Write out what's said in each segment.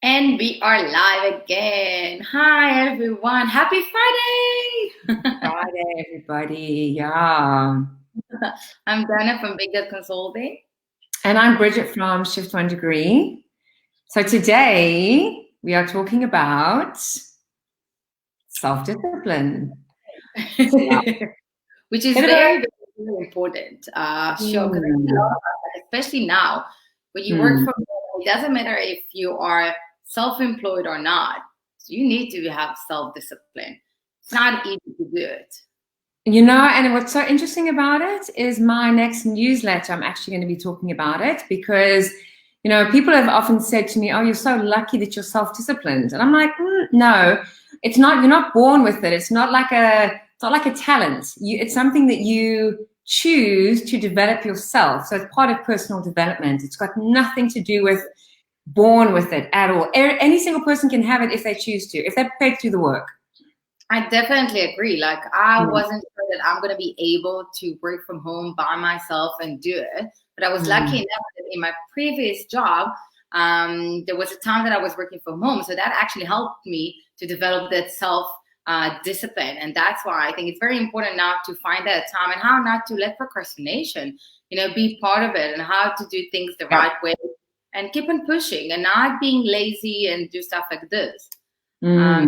And we are live again. Hi, everyone. Happy Friday. Friday, everybody. Yeah. I'm Dana from Big Dad Consulting. And I'm Bridget from Shift One Degree. So today we are talking about self-discipline. Which is very important. Sure, because especially now, when you work from home, it doesn't matter if you are self-employed or not. You need to have self-discipline. It's not easy to do it. And what's so interesting about it is my next newsletter, I'm actually going to be talking about it because, people have often said to me, oh, you're so lucky that you're self-disciplined. And I'm like, no, it's not. You're not born with it. It's not like a talent. It's something that you choose to develop yourself. So it's part of personal development. It's got nothing to do with born with it at all. Any single person can have it if they choose to, if they're prepared to do the work. I definitely agree. Like, I wasn't sure that I'm going to be able to work from home by myself and do it. But I was lucky enough that in my previous job, there was a time that I was working from home. So that actually helped me to develop that self-discipline. And that's why I think it's very important now to find that time and how not to let procrastination, be part of it, and how to do things the right way and keep on pushing and not being lazy and do stuff like this. Are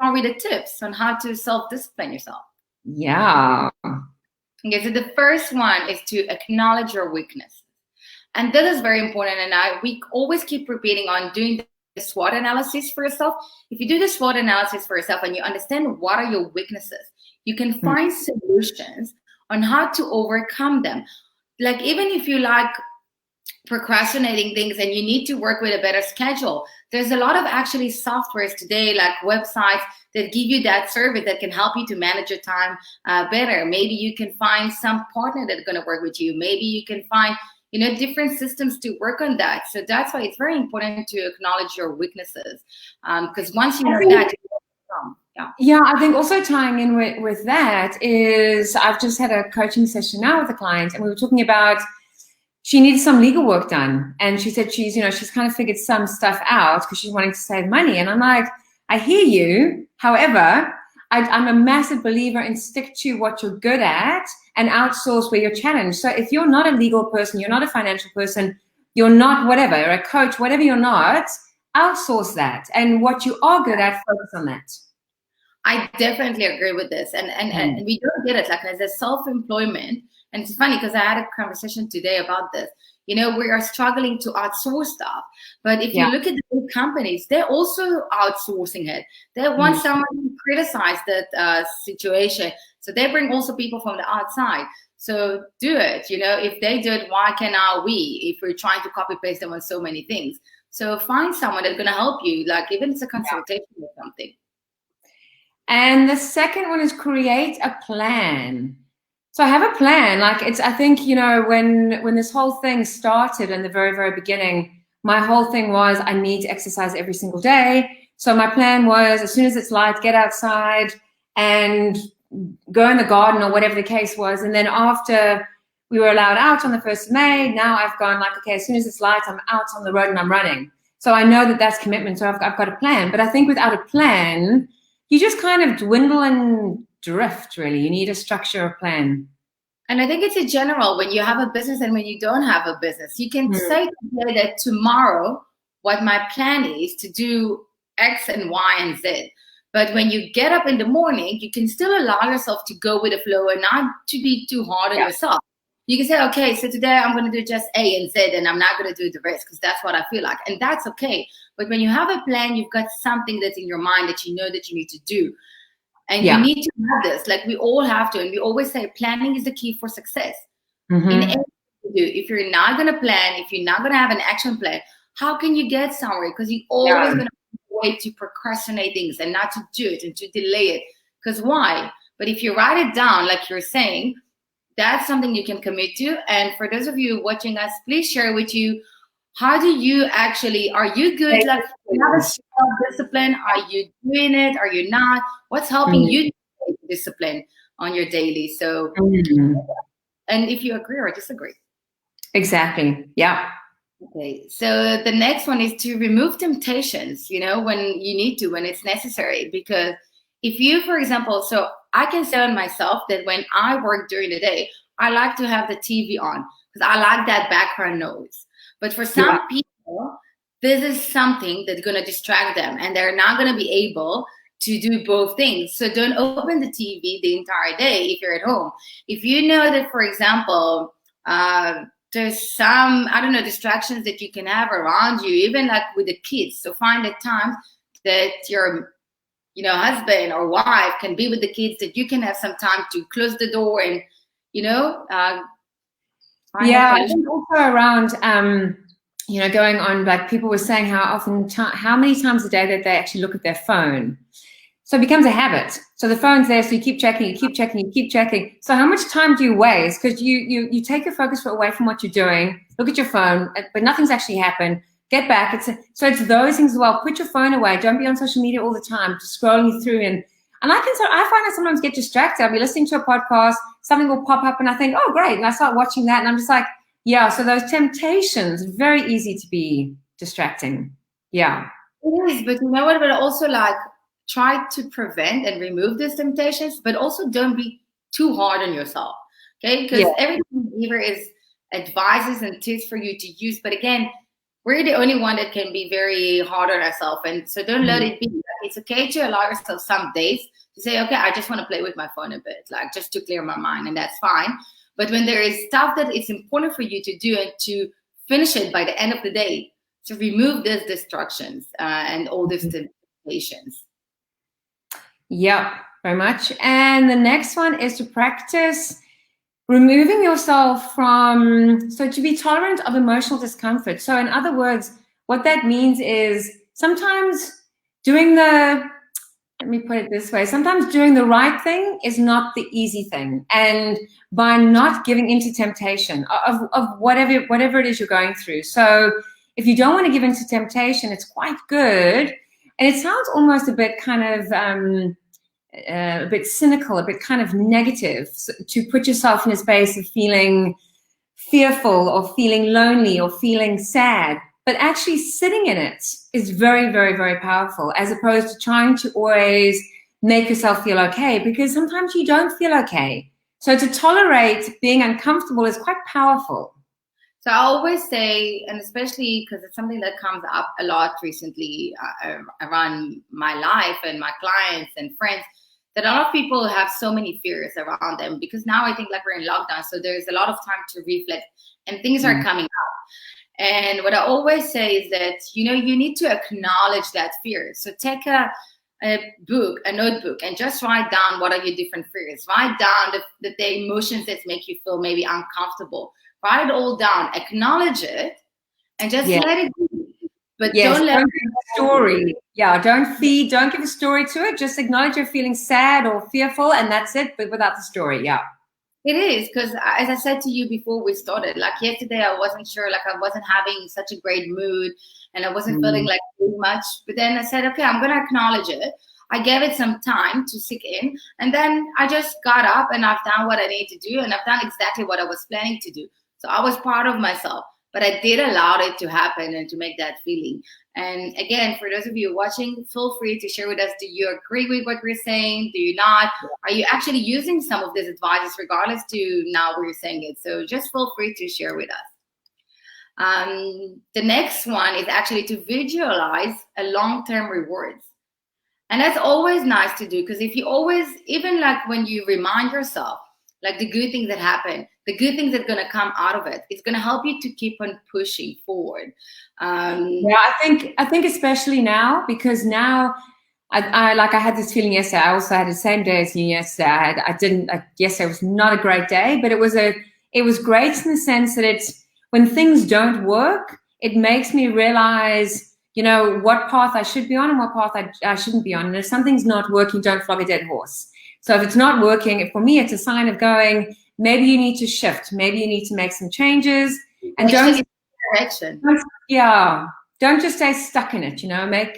the tips on how to self-discipline yourself? Yeah. Okay, so the first one is to acknowledge your weakness. And this is very important. And we always keep repeating on doing the SWOT analysis for yourself. If you do the SWOT analysis for yourself and you understand what are your weaknesses, you can find solutions on how to overcome them. Like, even if you like procrastinating things and you need to work with a better schedule, there's a lot of actually softwares today, like websites, that give you that service that can help you to manage your time better. Maybe you can find some partner that's going to work with you. Maybe you can find different systems to work on that. So that's why it's very important to acknowledge your weaknesses, because once you know that, yeah, I think also tying in with that is I've just had a coaching session now with a client, and we were talking about she needed some legal work done. And she said she's kind of figured some stuff out because she's wanting to save money. And I'm like, I hear you. However, I'm a massive believer in stick to what you're good at and outsource where you're challenged. So if you're not a legal person, you're not a financial person, you're not whatever, you're a coach, whatever you're not, outsource that. And what you are good at, focus on that. I definitely agree with this. And we don't get it. Like, as a self-employment, and it's funny because I had a conversation today about this. We are struggling to outsource stuff. But if you look at the big companies, they're also outsourcing it. They want someone to criticize that situation. So they bring also people from the outside. So do it. If they do it, why cannot we? If we're trying to copy paste them on so many things. So find someone that's going to help you, like even it's a consultation or something. And the second one is create a plan. So I have a plan. I think, when this whole thing started in the very, very beginning, my whole thing was I need to exercise every single day. So my plan was, as soon as it's light, get outside and go in the garden or whatever the case was. And then after we were allowed out on the 1st of May, now I've gone like, okay, as soon as it's light, I'm out on the road and I'm running. So I know that that's commitment. So I've got a plan. But I think without a plan, you just kind of dwindle and drift, really. You need a structure, a plan. And I think it's a general, when you have a business and when you don't have a business, you can say today that tomorrow, what my plan is to do X and Y and Z. But when you get up in the morning, you can still allow yourself to go with the flow and not to be too hard on yourself. You can say, okay, so today I'm going to do just A and Z and I'm not going to do the rest because that's what I feel like. And that's okay. But when you have a plan, you've got something that's in your mind that you know that you need to do. And you need to have this, like we all have to. And we always say planning is the key for success. In everything you do, if you're not going to plan, if you're not going to have an action plan, how can you get somewhere? Because you're always going to wait to procrastinate things and not to do it and to delay it. Because why? But if you write it down, like you're saying, that's something you can commit to. And for those of you watching us, please share with you, how do you actually, are you good? Like, you have a self-discipline? Are you doing it? Are you not? What's helping you to discipline on your daily? So, and if you agree or disagree. Exactly. Yeah. Okay, so the next one is to remove temptations, when you need to, when it's necessary. Because if you, for example, so I can say on myself that when I work during the day, I like to have the TV on because I like that background noise. But for Yeah. some people, this is something that's going to distract them and they're not going to be able to do both things. So don't open the TV the entire day if you're at home. If you know that, for example, there's some, I don't know, distractions that you can have around you, even like with the kids. So find the time that your, husband or wife can be with the kids, that you can have some time to close the door and, Yeah, I think also around, going on, like people were saying how many times a day that they actually look at their phone. So it becomes a habit. So the phone's there, so you keep checking, you keep checking, you keep checking. So how much time do you waste? Because you take your focus away from what you're doing, look at your phone, but nothing's actually happened. Get back. So it's those things as well. Put your phone away. Don't be on social media all the time, just scrolling through. And I find I sometimes get distracted. I'll be listening to a podcast, something will pop up and I think, oh, great. And I start watching that and I'm just like, yeah. So those temptations, very easy to be distracting. Yeah. It is, but you know what? But also like, try to prevent and remove these temptations, but also don't be too hard on yourself, okay? Because everything here is advices and tips for you to use. But again, we're the only one that can be very hard on ourselves. And so don't let it be. It's okay to allow yourself some days to say, okay, I just want to play with my phone a bit, like just to clear my mind, and that's fine. But when there is stuff that it's important for you to do and to finish it by the end of the day, to remove these distractions and all these temptations. Yeah, very much. And the next one is to practice removing yourself to be tolerant of emotional discomfort. So in other words, what that means is sometimes let me put it this way, sometimes doing the right thing is not the easy thing. And by not giving into temptation of whatever it is you're going through. So if you don't want to give into temptation, it's quite good. And it sounds almost a bit kind of a bit cynical, a bit kind of negative, to put yourself in a space of feeling fearful or feeling lonely or feeling sad. But actually sitting in it is very, very, very powerful, as opposed to trying to always make yourself feel okay, because sometimes you don't feel okay. So to tolerate being uncomfortable is quite powerful. So I always say, and especially because it's something that comes up a lot recently around my life and my clients and friends, that a lot of people have so many fears around them, because now I think like we're in lockdown, so there's a lot of time to reflect and things are coming up. And what I always say is that, you need to acknowledge that fear. So take a notebook, and just write down what are your different fears. Write down the emotions that make you feel maybe uncomfortable. Write it all down, acknowledge it, and just let it be. But don't give a story. Yeah, don't give a story to it. Just acknowledge you're feeling sad or fearful, and that's it, but without the story. Yeah. It is, because as I said to you before we started, like yesterday, I wasn't sure, like I wasn't having such a great mood and I wasn't feeling like too much. But then I said, okay, I'm going to acknowledge it. I gave it some time to sink in. And then I just got up and I've done what I need to do. And I've done exactly what I was planning to do. So I was proud of myself. But I did allow it to happen and to make that feeling. And again, for those of you watching, feel free to share with us. Do you agree with what we're saying? Do you not? Are you actually using some of these advices regardless to now we're saying it? So just feel free to share with us. The next one is actually to visualize a long-term rewards. And that's always nice to do, because if you always, even like when you remind yourself, like the good things that happen, the good things that are going to come out of it, it's going to help you to keep on pushing forward. Yeah, I think especially now, because now I had this feeling yesterday. I also had the same day as you yesterday. Yesterday was not a great day, but it was great in the sense that it's, when things don't work, it makes me realize, what path I should be on and what path I shouldn't be on. And if something's not working, don't flog a dead horse. So if it's not working, for me, it's a sign of going, maybe you need to shift. Maybe you need to make some changes. And don't just stay stuck in it,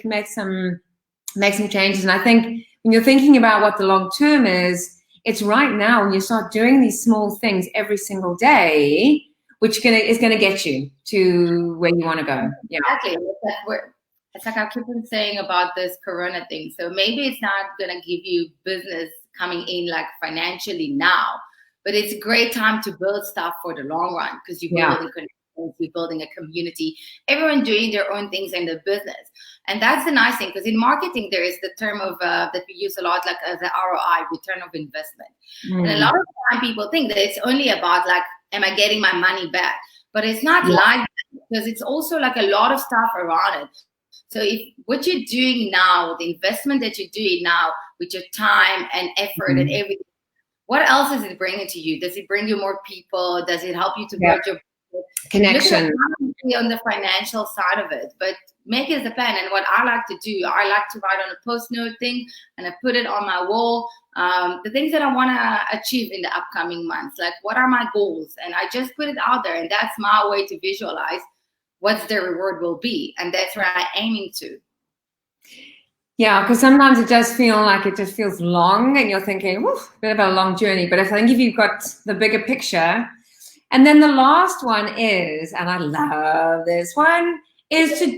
make some changes. And I think when you're thinking about what the long term is, it's right now when you start doing these small things every single day, which is gonna get you to where you want to go. Yeah, exactly. It's like I keep on saying about this Corona thing. So maybe it's not gonna give you business coming in like financially now, but it's a great time to build stuff for the long run because you're building connections, you're building a community, everyone doing their own things in the business. And that's the nice thing, because in marketing, there is the term of that we use a lot, like the ROI, return of investment. And a lot of time people think that it's only about like, am I getting my money back? But it's not like that, because it's also like a lot of stuff around it. So if what you're doing now, the investment that you're doing now with your time and effort and everything, what else is it bringing to you? Does it bring you more people? Does it help you to build your connection on the financial side of it? But make it as a plan. And what I like to do, I like to write on a post-note thing and I put it on my wall. The things that I want to achieve in the upcoming months, like what are my goals? And I just put it out there, and that's my way to visualize what the reward will be. And that's where I'm aiming to. Yeah, because sometimes it does feel like it just feels long and you're thinking, a bit of a long journey. But I think if you've got the bigger picture. And then the last one is, and I love this one, is to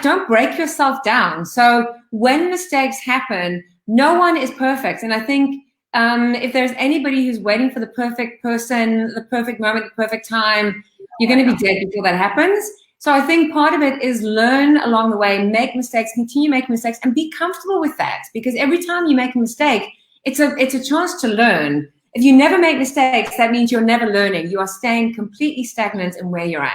don't break yourself down. So when mistakes happen, no one is perfect. And I think if there's anybody who's waiting for the perfect person, the perfect moment, the perfect time, you're going to be dead before that happens. So I think part of it is learn along the way, make mistakes, continue making mistakes, and be comfortable with that. Because every time you make a mistake, it's a chance to learn. If you never make mistakes, that means you're never learning. You are staying completely stagnant in where you're at.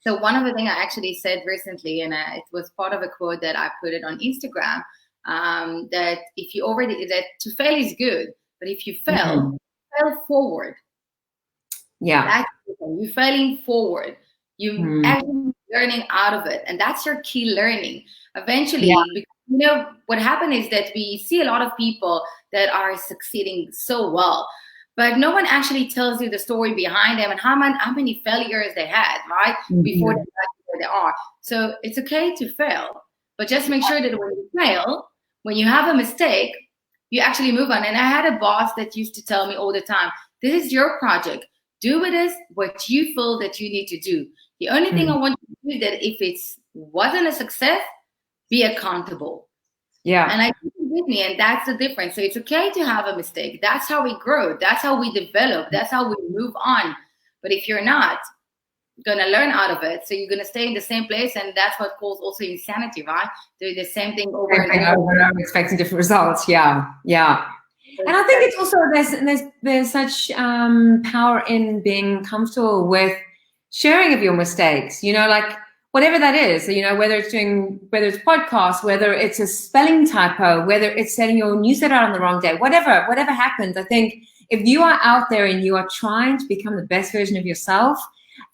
So one of the things I actually said recently, and it was part of a quote that I put it on Instagram, that that to fail is good, but if you fail, fail forward. Yeah. You're failing forward. You're actually learning out of it. And that's your key learning. Eventually, what happened is that we see a lot of people that are succeeding so well, but no one actually tells you the story behind them and how many failures they had, right? Before they got to where they are. So it's okay to fail, but just make sure that when you fail, when you have a mistake, you actually move on. And I had a boss that used to tell me all the time, this is your project. Do with this what you feel that you need to do. The only thing I want you to do is that if it wasn't a success, be accountable. Yeah. And I think with me, and that's the difference. So it's okay to have a mistake. That's how we grow. That's how we develop. That's how we move on. But if you're not going to learn out of it, so you're going to stay in the same place, and that's what calls also insanity, right? Doing the same thing over and over. I'm expecting different results. Yeah. And I think it's also there's such power in being comfortable with sharing of your mistakes. Like whatever that is. Whether it's podcasts, whether it's a spelling typo, whether it's setting your newsletter out on the wrong day, whatever happens. I think if you are out there and you are trying to become the best version of yourself,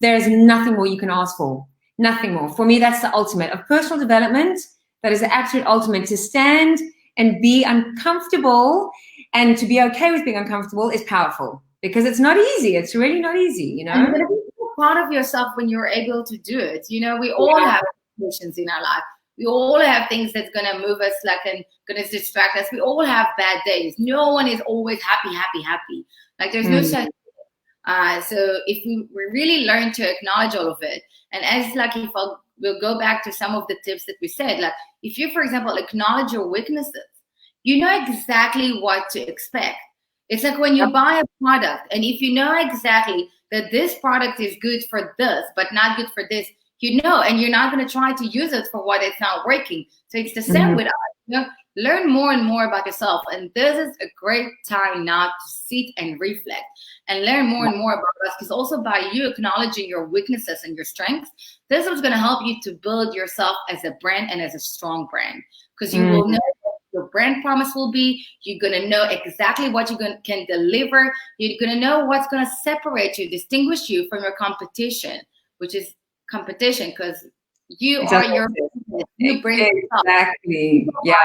there is nothing more you can ask for. Nothing more. For me, that's the ultimate of personal development. That is the absolute ultimate. To stand and be uncomfortable and to be okay with being uncomfortable is powerful, because it's not easy. It's really not easy, And you're going to be proud of yourself when you're able to do it. We all have situations in our life. We all have things that's going to move us, and going to distract us. We all have bad days. No one is always happy. Like there's no such so if we really learn to acknowledge all of it, and if we'll go back to some of the tips that we said, like if you, for example, acknowledge your weaknesses, you know exactly what to expect. It's like when you buy a product, and if you know exactly that this product is good for this, but not good for this, and you're not going to try to use it for what it's not working. So it's the same with us. Learn more and more about yourself. And this is a great time now to sit and reflect and learn more and more about us, because also by you acknowledging your weaknesses and your strengths, this is going to help you to build yourself as a brand and as a strong brand, because you will know what your brand promise will be. You're going to know exactly what you can deliver. You're going to know what's going to separate you, distinguish you from your competition, which is competition, because you are your business. You bring exactly. Yeah.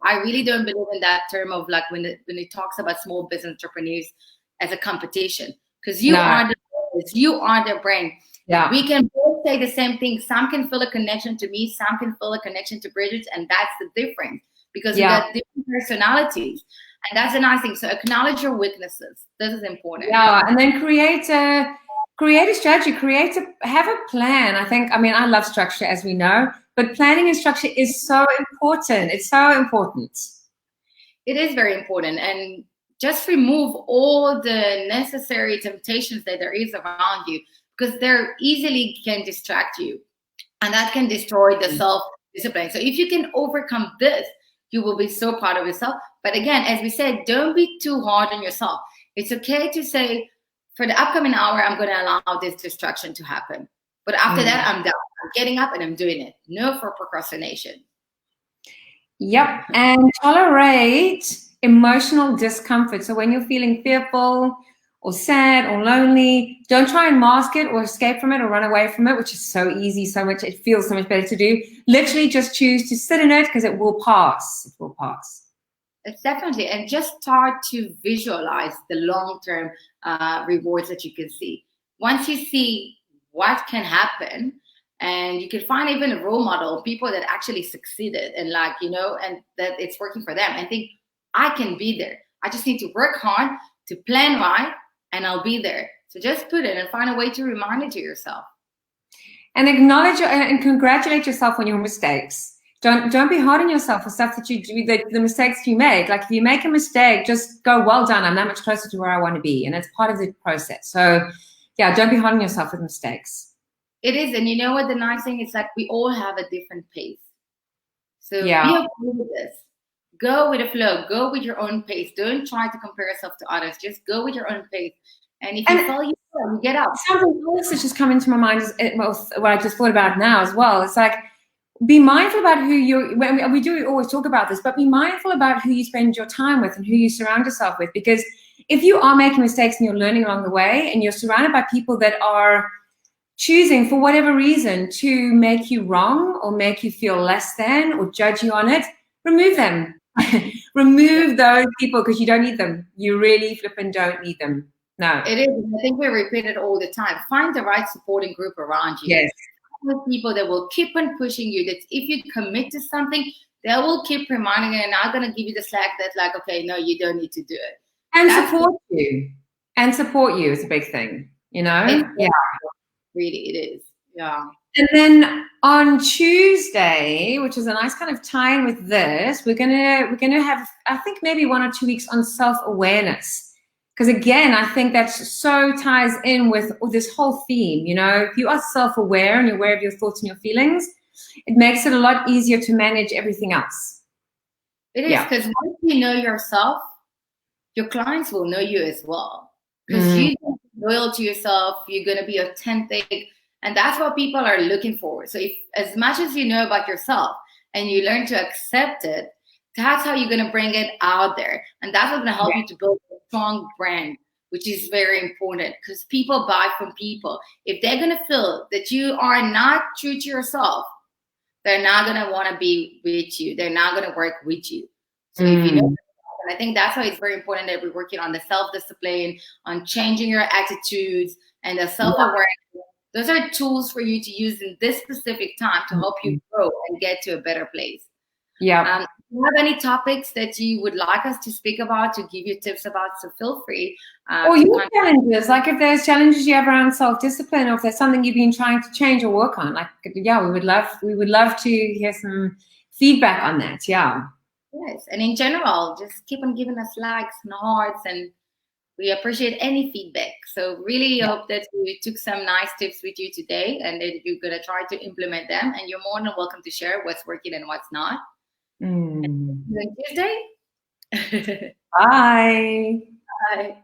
I really don't believe in that term of like when it talks about small business entrepreneurs as a competition, because you are the business, you are the brand. Yeah. We can both say the same thing. Some can feel a connection to me, some can feel a connection to Bridget, and that's the difference, because we got different personalities. And that's a nice thing. So acknowledge your weaknesses. This is important. Yeah, and then create Create a strategy, have a plan. I mean, I love structure, as we know, but planning and structure is so important. It's so important. It is very important. And just remove all the necessary temptations that there is around you, because they're easily can distract you, and that can destroy the self-discipline. So if you can overcome this, you will be so proud of yourself. But again, as we said, don't be too hard on yourself. It's okay to say, for the upcoming hour, I'm going to allow this distraction to happen. But after that, I'm done. I'm getting up and I'm doing it. No for procrastination. Yep. And tolerate emotional discomfort. So when you're feeling fearful or sad or lonely, don't try and mask it or escape from it or run away from it, which is so easy, it feels so much better to do. Literally just choose to sit in it, because it will pass. It will pass. It's definitely, and just start to visualize the long-term rewards that you can see. Once you see what can happen, and you can find even a role model, people that actually succeeded and and that it's working for them, and think, I can be there. I just need to work hard, to plan right, and I'll be there. So just put it and find a way to remind it to yourself. And acknowledge and congratulate yourself on your mistakes. Don't be hard on yourself for stuff that you do, the mistakes you make. Like, if you make a mistake, just go, well done, I'm that much closer to where I want to be. And it's part of the process. So yeah, don't be hard on yourself with mistakes. It is. And you know what the nice thing is, that we all have a different pace. So be okay with this. Go with the flow. Go with your own pace. Don't try to compare yourself to others. Just go with your own pace. And if you fall, you get up. Something else that's just come into my mind is what I just thought about now as well. It's like, be mindful about who we do always talk about this, but be mindful about who you spend your time with and who you surround yourself with. Because if you are making mistakes and you're learning along the way, and you're surrounded by people that are choosing for whatever reason to make you wrong or make you feel less than or judge you on it, remove them. Remove those people, because you don't need them. You really flipping don't need them. No. It is. I think we repeat it all the time. Find the right supporting group around you. Yes. People that will keep on pushing you, that if you commit to something, they will keep reminding you and not going to give you the slack that, like, okay, no, you don't need to do it. And support you. And support you is a big thing, you know? Yeah. Really, it is. Yeah. And then on Tuesday, which is a nice kind of tie-in with this, we're gonna have, I think, maybe 1 or 2 weeks on self-awareness. Because again, I think that so ties in with this whole theme. You know, if you are self-aware and you're aware of your thoughts and your feelings, it makes it a lot easier to manage everything else. It is, because once you know yourself, your clients will know you as well. Because you're loyal to yourself, you're going to be authentic, and that's what people are looking for. So if, as much as you know about yourself and you learn to accept it, that's how you're going to bring it out there. And that's what's going to help you to build a strong brand, which is very important, because people buy from people. If they're going to feel that you are not true to yourself, they're not going to want to be with you. They're not going to work with you. So if you know, and I think that's why it's very important that we're working on the self-discipline, on changing your attitudes, and the self-awareness. Those are tools for you to use in this specific time to help you grow and get to a better place. Yeah. If you have any topics that you would like us to speak about, to give you tips about, so feel free. Or your challenges, like if there's challenges you have around self-discipline, or if there's something you've been trying to change or work on, like, yeah, we would love to hear some feedback on that. Yeah. Yes, and in general, just keep on giving us likes and hearts, and we appreciate any feedback. So really hope that we took some nice tips with you today, and that you're going to try to implement them, and you're more than welcome to share what's working and what's not. Tuesday. Bye. Bye.